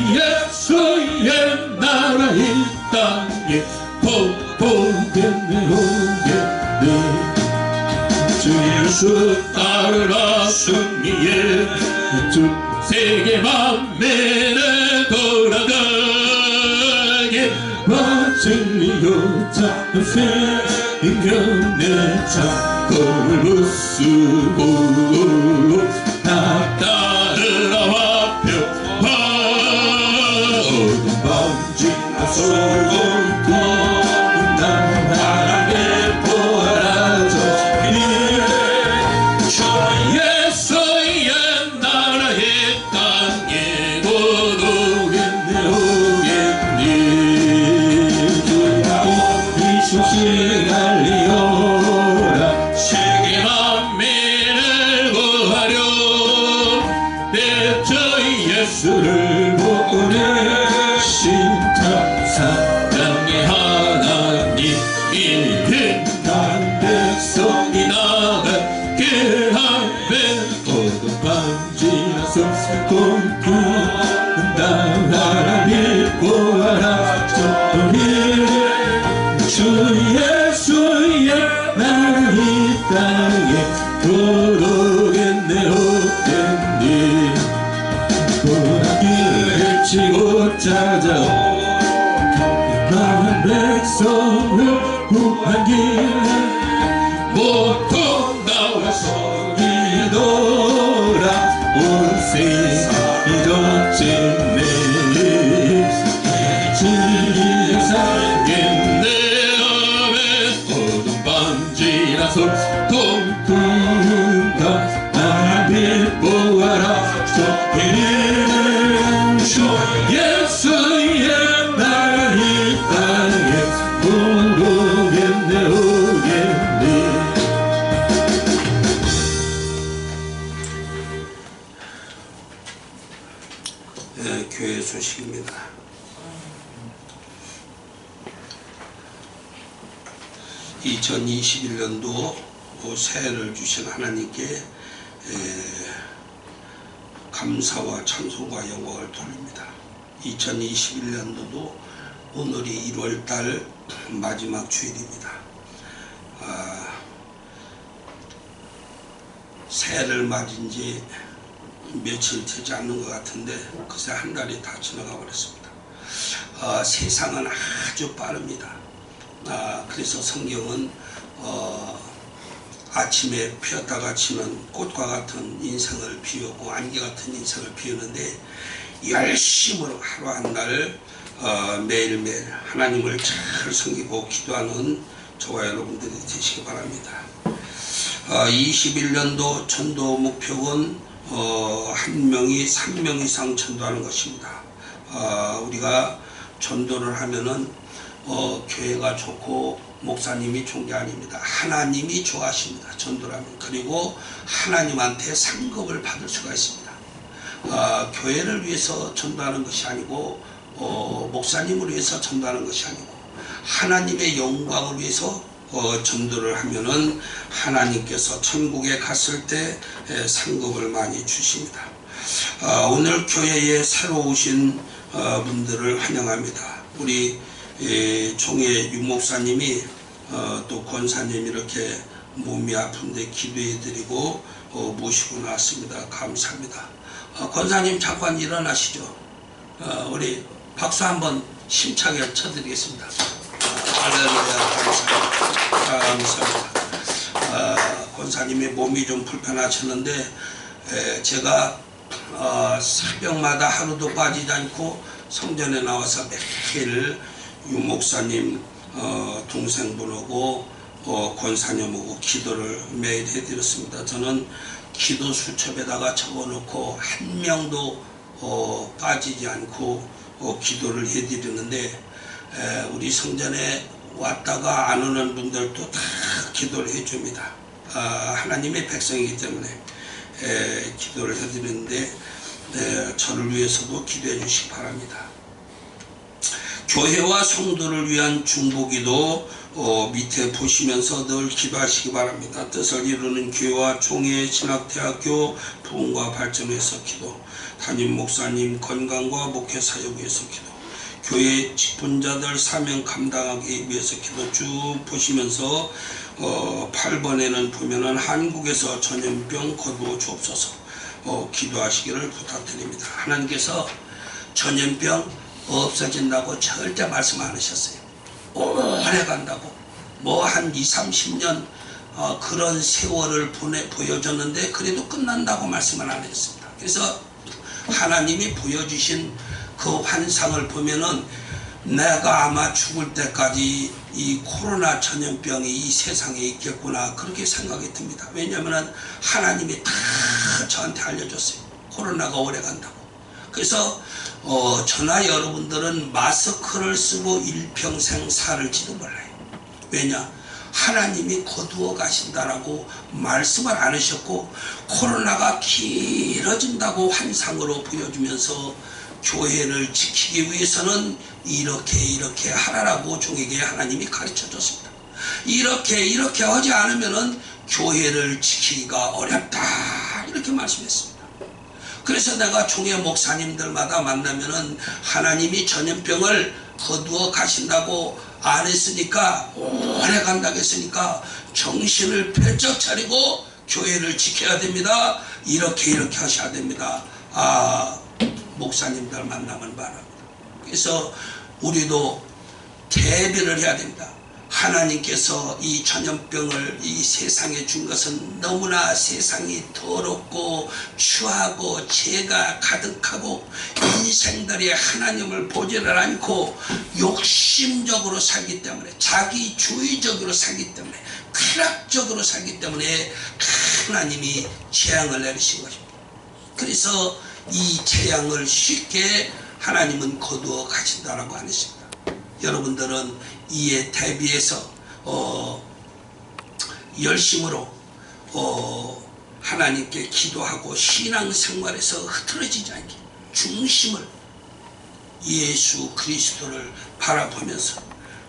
Speaker 3: 예수의 나라 이 땅에 복복되네 오겠네. 주 예수 따르라 승리의 주 세계 만민에 돌아가게 진리요 참 생명의 창고를 부수고 나 따르라 화평 어둠 번지나 솔고 난 바람에 보아줘 주 예수의 나라의 땅에 고독했네 오겠네. 이수시 알리오라 세계 만민을 예수를 보내신 사랑의 하나님 인간 백성이 나가게 하되 어둠 반지나서 꿈꾸는다 하나님 보아라 우리를 주 예수의 나라 이 땅에 도로겠네 오겠니 고난길을 치고 찾아온 많은 백성을 구한 길에 보통 나와서 기도라 온 세상이 젖지네 지상에 내 앞에 어둠 반지라서 동tun가 나를 보아라 저 이름 주 예수의 나라 이 땅에 오겠네 오겠네.
Speaker 1: 네, 교회 소식입니다. (2021년도) 새해를 주신 하나님께 감사와 찬송과 영광을 돌립니다. 2021년도도 오늘이 1월달 마지막 주일입니다. 새해를 맞은 지 며칠 되지 않는 것 같은데 그새 한 달이 다 지나가 버렸습니다. 세상은 아주 빠릅니다. 그래서 성경은 아침에 피었다가 지는 꽃과 같은 인생을 비우고 안개 같은 인생을 비우는데 열심으로 하루 한 날 매일매일 하나님을 잘 섬기고 기도하는 저와 여러분들이 되시기 바랍니다. 21년도 전도 목표는 한 명이 3명 이상 전도하는 것입니다. 우리가 전도를 하면은 교회가 좋고 목사님이 좋은 게 아닙니다. 하나님이 좋아하십니다. 전도를 하면. 그리고 하나님한테 상급을 받을 수가 있습니다. 교회를 위해서 전도하는 것이 아니고 목사님을 위해서 전도하는 것이 아니고 하나님의 영광을 위해서 전도를 하면은 하나님께서 천국에 갔을 때 상급을 많이 주십니다. 오늘 교회에 새로 오신 분들을 환영합니다. 우리 총회 유목사님이 또 권사님 이렇게 몸이 아픈데 기도해드리고 모시고 나왔습니다. 감사합니다. 권사님 잠깐 일어나시죠. 우리 박수 한번 힘차게 쳐드리겠습니다. 할렐루야. 감사합니다. 권사님이 몸이 좀 불편하셨는데 제가 새벽마다 하루도 빠지지 않고 성전에 나와서 매일 유목사님 동생분하고 권사님하고 기도를 매일 해드렸습니다. 저는 기도 수첩에다가 적어놓고 한 명도 빠지지 않고 기도를 해드리는데 우리 성전에 왔다가 안 오는 분들도 다 기도를 해줍니다. 하나님의 백성이기 때문에 기도를 해드리는데 저를 위해서도 기도해 주시기 바랍니다. 교회와 성도를 위한 중보기도 밑에 보시면서 늘 기도하시기 바랍니다. 뜻을 이루는 교회와 총회 신학대학교 부흥과 발전에서 기도, 담임 목사님 건강과 목회 사역 위해서 기도, 교회 직분자들 사명 감당하기 위해서 기도 쭉 보시면서 8번에는 보면은 한국에서 전염병 거두어 주옵소서 기도하시기를 부탁드립니다. 하나님께서 전염병 없어진다고 절대 말씀 안 하셨어요. 오래 간다고 뭐 한 20-30년 그런 세월을 보여줬는데 그래도 끝난다고 말씀을 안 했습니다. 그래서 하나님이 보여주신 그 환상을 보면은 내가 아마 죽을 때까지 이 코로나 전염병이 이 세상에 있겠구나 그렇게 생각이 듭니다. 왜냐하면 하나님이 다 저한테 알려줬어요. 코로나가 오래 간다고. 그래서 저나 여러분들은 마스크를 쓰고 일평생 살을지도 몰라요. 왜냐? 하나님이 거두어 가신다라고 말씀을 안 하셨고, 코로나가 길어진다고 환상으로 보여주면서 교회를 지키기 위해서는 이렇게 하라라고 종에게 하나님이 가르쳐 줬습니다. 이렇게 하지 않으면은 교회를 지키기가 어렵다, 이렇게 말씀했습니다. 그래서 내가 종의 목사님들마다 만나면은 하나님이 전염병을 거두어 가신다고 안 했으니까, 오래 간다고 했으니까 정신을 펼쩍 차리고 교회를 지켜야 됩니다. 이렇게 하셔야 됩니다. 목사님들 만나면 바랍니다. 그래서 우리도 대비를 해야 됩니다. 하나님께서 이 전염병을 이 세상에 준 것은 너무나 세상이 더럽고 추하고 죄가 가득하고 인생들이 하나님을 보지를 않고 욕심적으로 살기 때문에, 자기주의적으로 살기 때문에, 쾌락적으로 살기 때문에 하나님이 재앙을 내리신 것입니다. 그래서 이 재앙을 쉽게 하나님은 거두어 가신다라고 안 했습니다. 여러분들은 이에 대비해서 열심으로 하나님께 기도하고 신앙생활에서 흐트러지지 않게 중심을 예수 그리스도를 바라보면서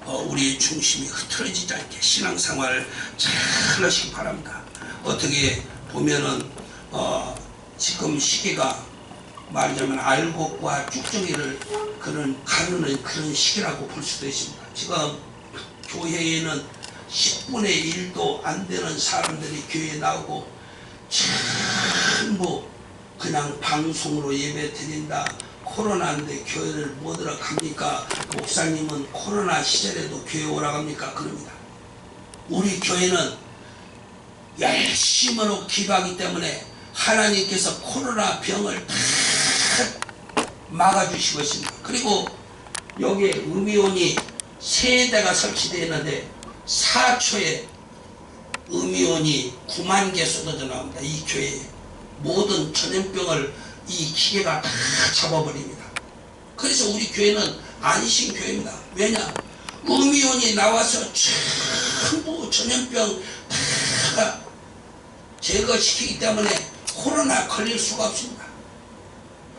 Speaker 1: 우리의 중심이 흐트러지지 않게 신앙생활을 잘 하시기 바랍니다. 어떻게 보면은 지금 시기가 말하자면 알곡과 쭉정이를 가르는 그런 시기라고 볼 수도 있습니다. 지금 교회에는 10분의 1도 안 되는 사람들이 교회에 나오고 전부 그냥 방송으로 예배 드린다. 코로나인데 교회를 못 들어갑니까? 목사님은 코로나 시절에도 교회 오라고 합니까? 그럽니다. 우리 교회는 열심으로 기도하기 때문에 하나님께서 코로나 병을 다 막아주시고 있습니다. 그리고 여기에 음이온이 3대가 설치되어 있는데 4초에 음이온이 9만 개 쏟아져 나옵니다. 이 교회에 모든 전염병을 이 기계가 다 잡아버립니다. 그래서 우리 교회는 안심교회입니다. 왜냐? 음이온이 나와서 전부 전염병 다 제거시키기 때문에 코로나 걸릴 수가 없습니다.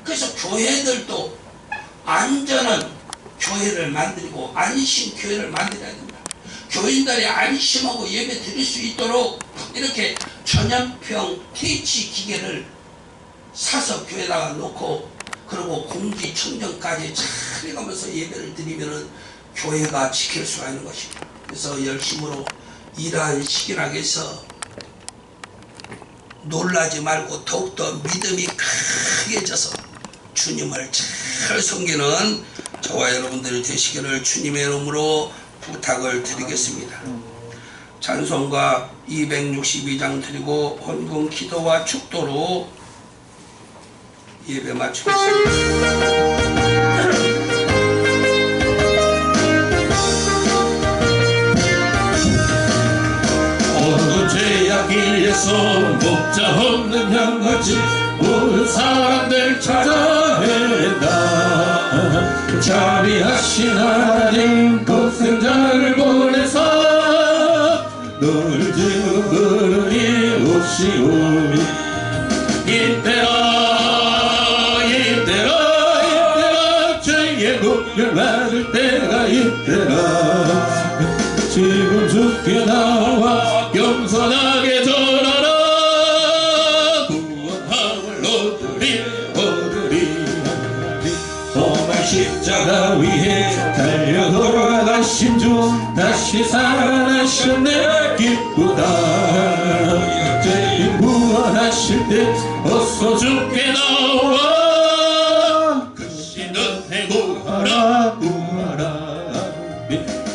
Speaker 1: 그래서 교회들도 안전한 교회를 만들고 안심교회를 만들어야 됩니다. 교인들이 안심하고 예배 드릴 수 있도록 이렇게 전염병 퇴치 기계를 사서 교회에다가 놓고, 그리고 공기청정까지 잘 해가면서 예배를 드리면은 교회가 지킬 수가 있는 것입니다. 그래서 열심으로 이러한 시기락에서 놀라지 말고 더욱더 믿음이 크게 져서 주님을 잘 섬기는 저와 여러분들이 되시기를 주님의 이름으로 부탁을 드리겠습니다. 찬송가 262장 드리고 헌금 기도와 축도로 예배 마치겠습니다.
Speaker 3: 어느 죄악길에서 목자 없는 양같이 모든 사람들 찾아낸다. 자비하신 하나님 독생자를 보내사 너를 지금 부르니 오시오니 이때라 죄의 공을 받을 때가 이때라. 지금 죽게 나와 겸손하게 전하라. 구원함을 얻으리 정말 십자가 위에 달려 돌아가신 주 다시 살아나셨네. 기쁘다. 죄인 구원하실 때 어서 죽게 나와 크신 은혜 구하라 구하라.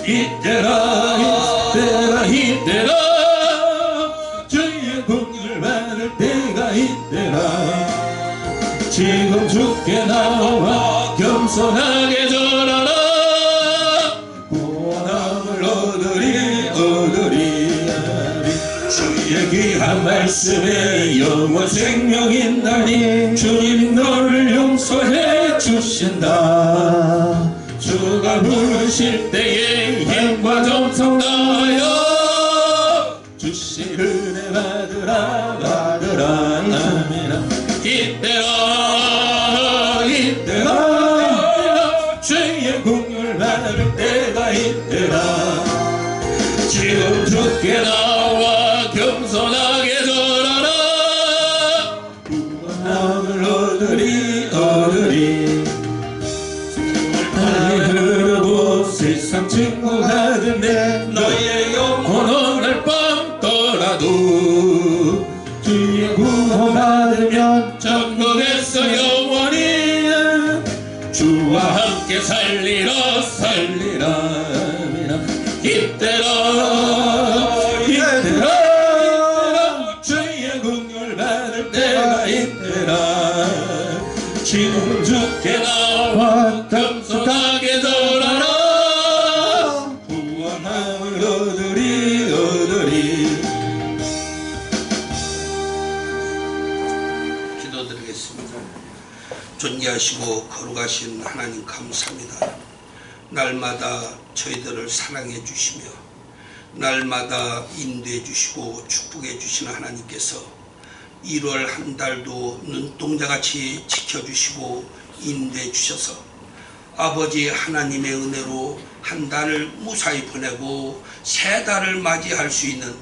Speaker 3: 이때라 주의 공을 받을 때가 이때라. 지금 죽게 나와 겸손하게 전하라. 구원함을 얻으리 주의 귀한 말씀에 영원 생명인 나니 주님 너를 용서해 주신다. 주가 부르실 때에 힘과 정성 다하여 이때라 이때라 이때라 주의 공을 받을 때가 이때라 지금 주께 나와 겸손하게 절하라 구원함을 얻으리 하늘으로 세상 증거하던데 너의 영혼 오늘 밤 떠나도 주의 구원 받으면 천국에서 영원히 주와 함께 살리라 이때라 주의 긍휼 받을 때가 이때라 지금 주께 나와 겸손하게 절하라 구원함을 얻으리
Speaker 1: 기도드리겠습니다. 존귀하시고 거룩하신 하나님 감사합니다. 날마다 저희들을 사랑해 주시며 날마다 인도해 주시고 축복해 주시는 하나님께서 1월 한 달도 눈동자같이 지켜주시고 인도해 주셔서 아버지 하나님의 은혜로 한 달을 무사히 보내고 새 달을 맞이할 수 있는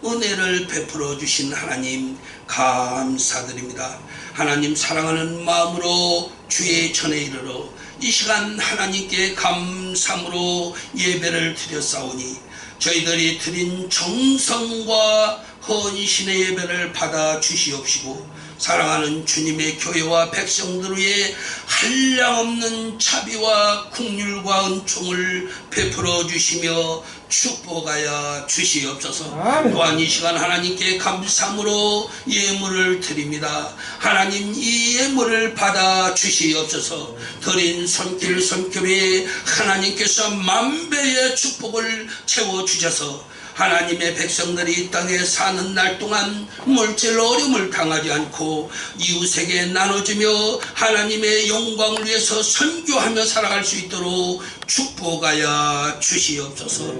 Speaker 1: 은혜를 베풀어 주신 하나님 감사드립니다. 하나님 사랑하는 마음으로 주의 전에 이르러 이 시간 하나님께 감사함으로 예배를 드렸사오니 저희들이 드린 정성과 헌신의 예배를 받아 주시옵시고 사랑하는 주님의 교회와 백성들 위에 한량없는 자비와 긍휼과 은총을 베풀어 주시며 축복하여 주시옵소서. 또한 이 시간 하나님께 감사함으로 예물을 드립니다. 하나님 이 예물을 받아 주시옵소서. 드린 손길 손길에 하나님께서 만배의 축복을 채워주셔서 하나님의 백성들이 이 땅에 사는 날 동안 물질 어려움을 당하지 않고 이웃에게 나눠주며 하나님의 영광을 위해서 선교하며 살아갈 수 있도록 축복하여 주시옵소서.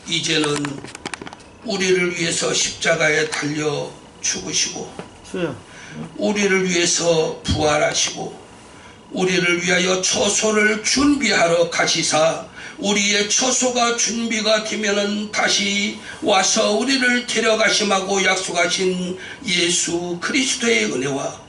Speaker 1: 이제는 우리를 위해서 십자가에 달려 죽으시고 우리를 위해서 부활하시고 우리를 위하여 처소를 준비하러 가시사 우리의 처소가 준비가 되면은 다시 와서 우리를 데려가심하고 약속하신 예수 그리스도의 은혜와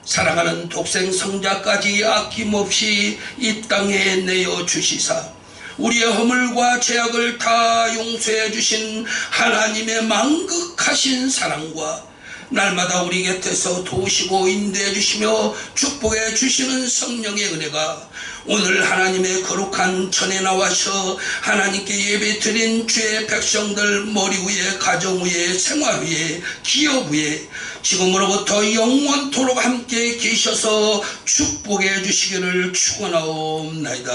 Speaker 1: 사랑하는 독생 성자까지 아낌없이 이 땅에 내어 주시사 우리의 허물과 죄악을 다 용서해 주신 하나님의 만극하신 사랑과 날마다 우리 곁에서 도우시고 인도해 주시며 축복해 주시는 성령의 은혜가 오늘 하나님의 거룩한 전에 나와서 하나님께 예배 드린 주의 백성들 머리 위에 가정 위에 생활 위에 기업 위에 지금으로부터 영원토록 함께 계셔서 축복해 주시기를 축원하옵나이다.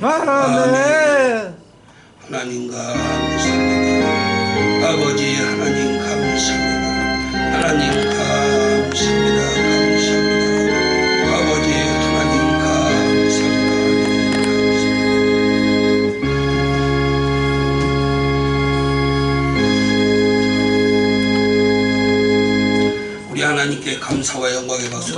Speaker 1: 아멘. 하나님 감사합니다. 아버지 하나님 감사합니다. 하나님 감사합니다. 감사합니다. 아버지 하나님 감사합니다. 우리 하나님께 감사와 영광의 박수.